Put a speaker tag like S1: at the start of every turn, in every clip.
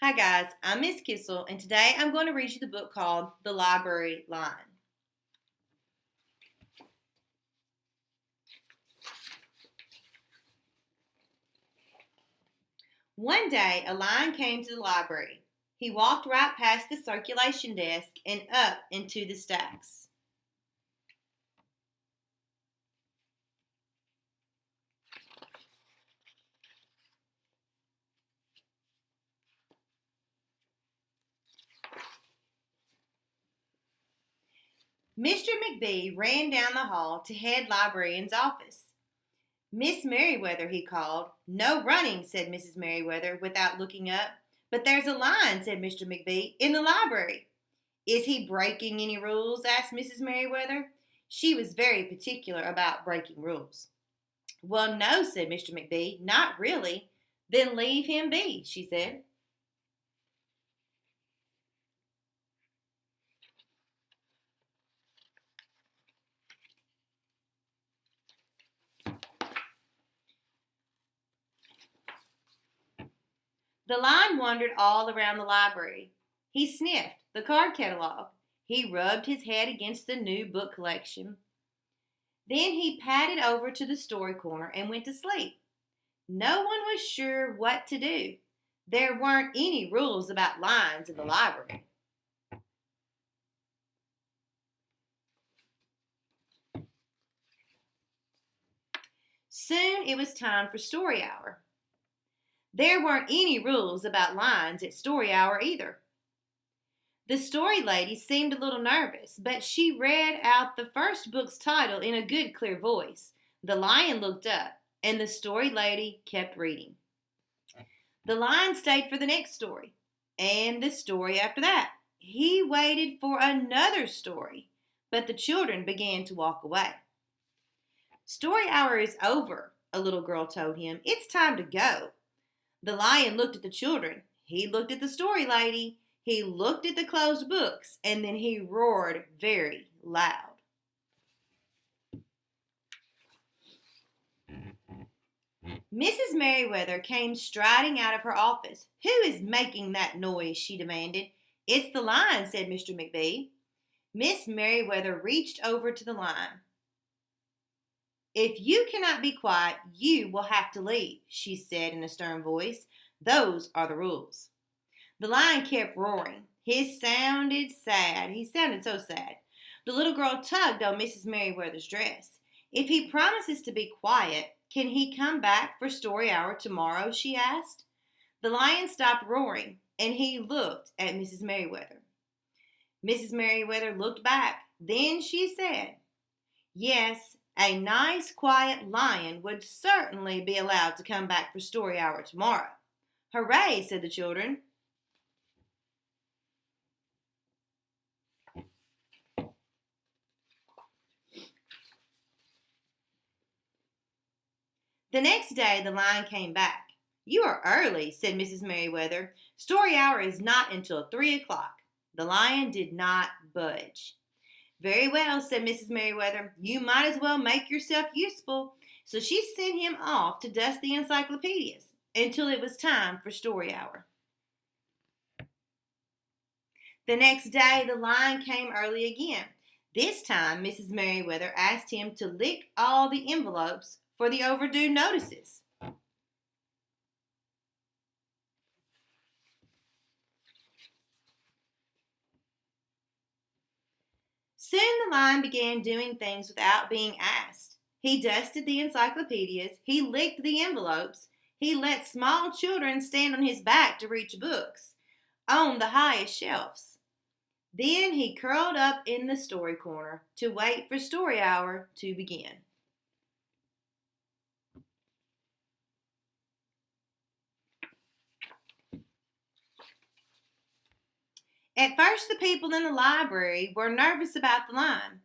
S1: Hi guys, I'm Miss Kissel, and today I'm going to read you the book called The Library Lion. One day, a lion came to the library. He walked right past the circulation desk and up into the stacks. Mr. McBee ran down the hall to head librarian's office. Miss Merriweather, he called. No running, said Mrs. Merriweather without looking up. But there's a lion, said Mr. McBee, in the library. Is he breaking any rules? Asked Mrs. Merriweather. She was very particular about breaking rules. Well, no, said Mr. McBee, not really. Then leave him be, she said. The lion wandered all around the library. He sniffed the card catalog. He rubbed his head against the new book collection. Then he padded over to the story corner and went to sleep. No one was sure what to do. There weren't any rules about lions in the library. Soon it was time for story hour. There weren't any rules about lions at story hour either. The story lady seemed a little nervous, but she read out the first book's title in a good, clear voice. The lion looked up, and the story lady kept reading. The lion stayed for the next story, and the story after that. He waited for another story, but the children began to walk away. Story hour is over, a little girl told him. It's time to go. The lion looked at the children. He looked at the story lady. He looked at the closed books, and then he roared very loud. Mrs. Merriweather came striding out of her office. Who is making that noise? She demanded. It's the lion, said Mr. McBee. Miss Merriweather reached over to the lion. If you cannot be quiet, you will have to leave, she said in a stern voice. Those are the rules. The lion kept roaring. He sounded sad. He sounded so sad. The little girl tugged on Mrs. Merriweather's dress. If he promises to be quiet, can he come back for story hour tomorrow? She asked. The lion stopped roaring, and he looked at Mrs. Merriweather. Mrs. Merriweather looked back. Then she said, Yes, a nice, quiet lion would certainly be allowed to come back for story hour tomorrow. Hooray, said the children. The next day, the lion came back. You are early, said Mrs. Merriweather. Story hour is not until 3 o'clock. The lion did not budge. Very well, said Mrs. Merriweather. You might as well make yourself useful. So she sent him off to dust the encyclopedias until it was time for story hour. The next day, the lion came early again. This time, Mrs. Merriweather asked him to lick all the envelopes for the overdue notices. Soon the lion began doing things without being asked. He dusted the encyclopedias, he licked the envelopes, he let small children stand on his back to reach books on the highest shelves. Then he curled up in the story corner to wait for story hour to begin. At first, the people in the library were nervous about the lion,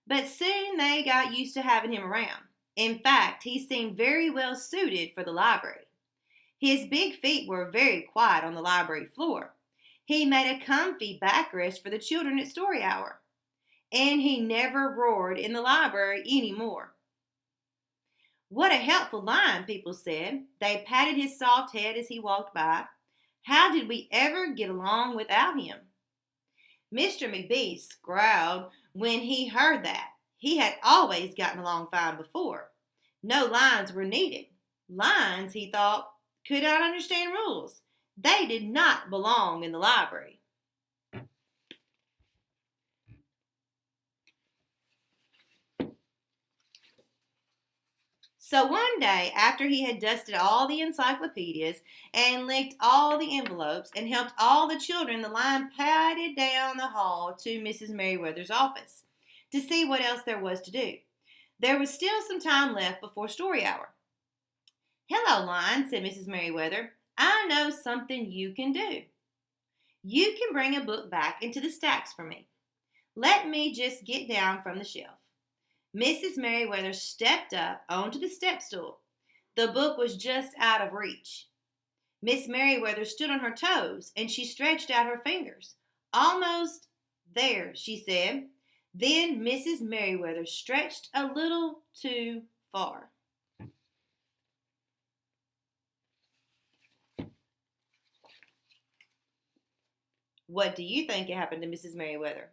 S1: but soon they got used to having him around. In fact, he seemed very well suited for the library. His big feet were very quiet on the library floor. He made a comfy backrest for the children at story hour. And he never roared in the library anymore. What a helpful lion, people said. They patted his soft head as he walked by. How did we ever get along without him? Mr. McBee growled when he heard that. He had always gotten along fine before. No lines were needed. Lions, he thought, could not understand rules. They did not belong in the library. So one day, after he had dusted all the encyclopedias and licked all the envelopes and helped all the children, the lion padded down the hall to Mrs. Merriweather's office to see what else there was to do. There was still some time left before story hour. "Hello, Lion," said Mrs. Merriweather. "I know something you can do. You can bring a book back into the stacks for me. Let me just get down from the shelf." Mrs. Merriweather stepped up onto the step stool. The book was just out of reach. Miss Merriweather stood on her toes and she stretched out her fingers. "Almost there," she said. Then Mrs. Merriweather stretched a little too far. What do you think happened to Mrs. Merriweather?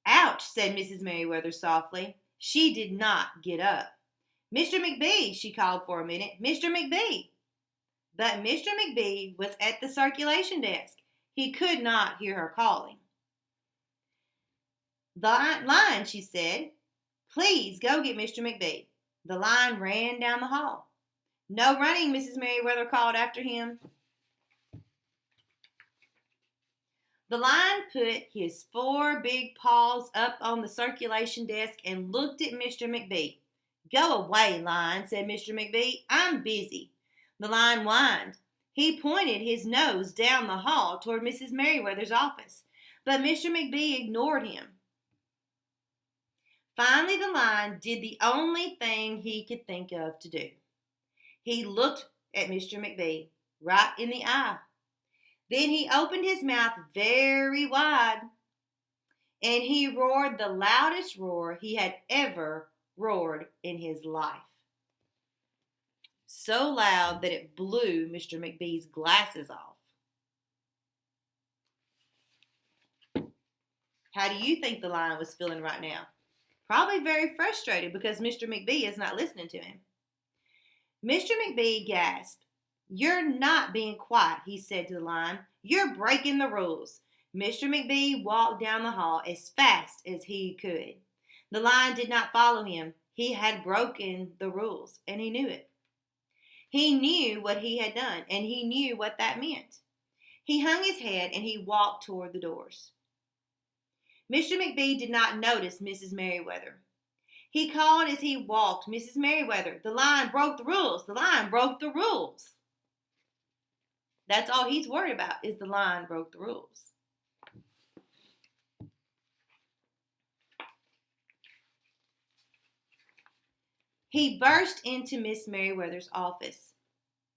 S1: "Ouch," said Mrs. Merriweather softly. She did not get up. "Mr. McBee," she called for a minute. "Mr. McBee." But Mr. McBee was at the circulation desk. He could not hear her calling. "The line," she said. "Please go get Mr. McBee." The line ran down the hall. "No running," Mrs. Merriweather called after him. The lion put his 4 big paws up on the circulation desk and looked at Mr. McBee. "Go away, Lion," said Mr. McBee. "I'm busy." The lion whined. He pointed his nose down the hall toward Mrs. Merriweather's office, but Mr. McBee ignored him. Finally, the lion did the only thing he could think of to do. He looked at Mr. McBee right in the eye. Then he opened his mouth very wide, and he roared the loudest roar he had ever roared in his life. So loud that it blew Mr. McBee's glasses off. How do you think the lion was feeling right now? Probably very frustrated because Mr. McBee is not listening to him. Mr. McBee gasped. "You're not being quiet," he said to the lion. "You're breaking the rules." Mr. McBee walked down the hall as fast as he could. The lion did not follow him. He had broken the rules, and he knew it. He knew what he had done, and he knew what that meant. He hung his head and he walked toward the doors. Mr. McBee did not notice Mrs. Merriweather. He called as he walked, "Mrs. Merriweather, the lion broke the rules. The lion broke the rules." That's all he's worried about is the lion broke the rules. He burst into Miss Merriweather's office.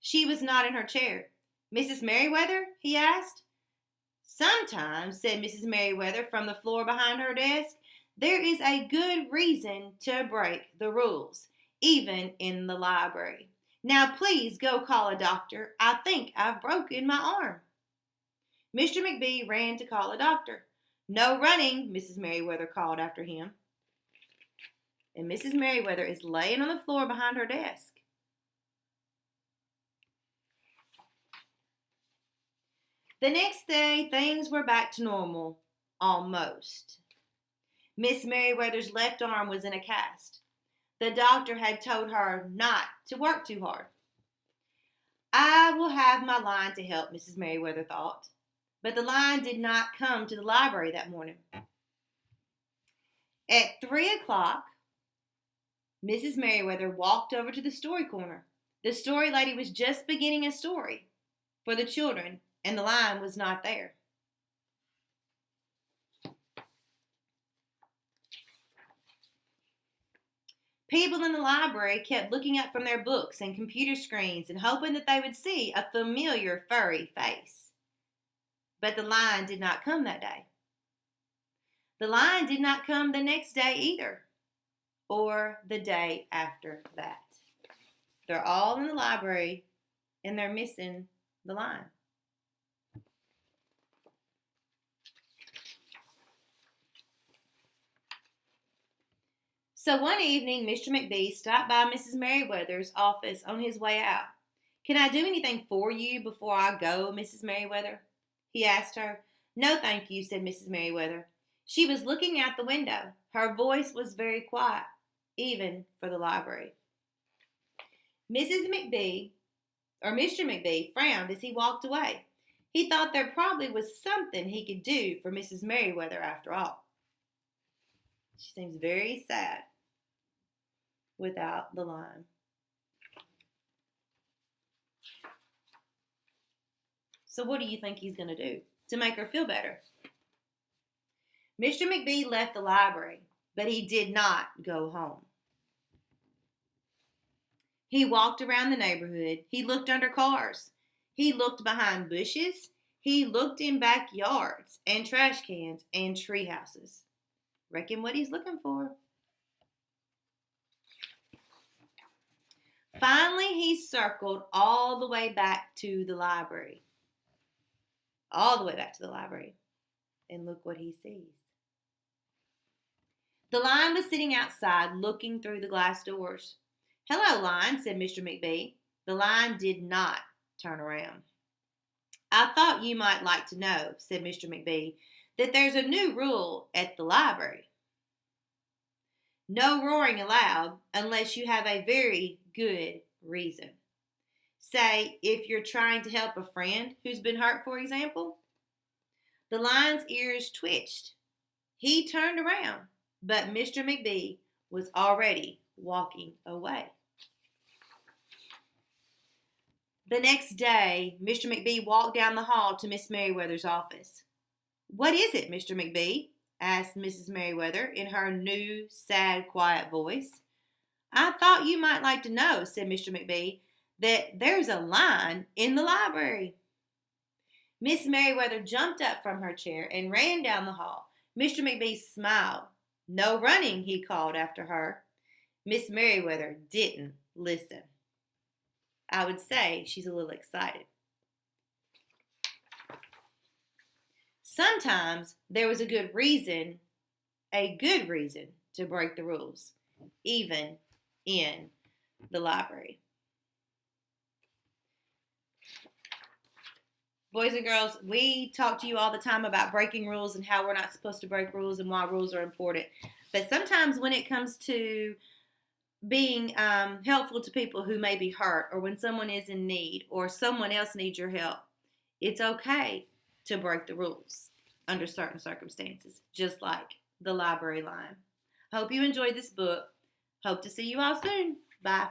S1: She was not in her chair. "Mrs. Merriweather?" he asked. "Sometimes," said Mrs. Merriweather from the floor behind her desk, "there is a good reason to break the rules, even in the library. Now please go call a doctor. I think I've broken my arm." Mr. McBee ran to call a doctor. "No running," Mrs. Merriweather called after him. And Mrs. Merriweather is laying on the floor behind her desk. The next day, things were back to normal, almost. Miss Merriweather's left arm was in a cast. The doctor had told her not to work too hard. "I will have my lion to help," Mrs. Merriweather thought. But the lion did not come to the library that morning. At 3 o'clock, Mrs. Merriweather walked over to the story corner. The story lady was just beginning a story for the children, and the lion was not there. People in the library kept looking up from their books and computer screens and hoping that they would see a familiar furry face. But the lion did not come that day. The lion did not come the next day either, or the day after that. They're all in the library and they're missing the line. So one evening, Mr. McBee stopped by Mrs. Merriweather's office on his way out. "Can I do anything for you before I go, Mrs. Merriweather?" he asked her. "No, thank you," said Mrs. Merriweather. She was looking out the window. Her voice was very quiet, even for the library. Mrs. McBee, or Mr. McBee, frowned as he walked away. He thought there probably was something he could do for Mrs. Merriweather after all. She seems very sad without the line. So what do you think he's going to do to make her feel better? Mr. McBee left the library, but he did not go home. He walked around the neighborhood. He looked under cars. He looked behind bushes. He looked in backyards and trash cans and tree houses. Reckon what he's looking for. Finally, he circled all the way back to the library. All the way back to the library. And look what he sees. The line was sitting outside looking through the glass doors. "Hello, line," said Mr. McBee. The line did not turn around. "I thought you might like to know," said Mr. McBee, "that there's a new rule at the library. No roaring allowed unless you have a very good reason. Say, if you're trying to help a friend who's been hurt, for example." The lion's ears twitched. He turned around, but Mr. McBee was already walking away. The next day, Mr. McBee walked down the hall to Miss Merriweather's office. "What is it, Mr. McBee?" asked Mrs. Merriweather in her new, sad, quiet voice. "I thought you might like to know," said Mr. McBee, "that there's a line in the library." Miss Merriweather jumped up from her chair and ran down the hall. Mr. McBee smiled. "No running," he called after her. Miss Merriweather didn't listen. I would say she's a little excited. Sometimes there was a good reason to break the rules, even in the library. Boys and girls, we talk to you all the time about breaking rules and how we're not supposed to break rules and why rules are important. But sometimes when it comes to being helpful to people who may be hurt, or when someone is in need, or someone else needs your help, it's okay to break the rules under certain circumstances, just like the library line. Hope you enjoyed this book. Hope to see you all soon. Bye.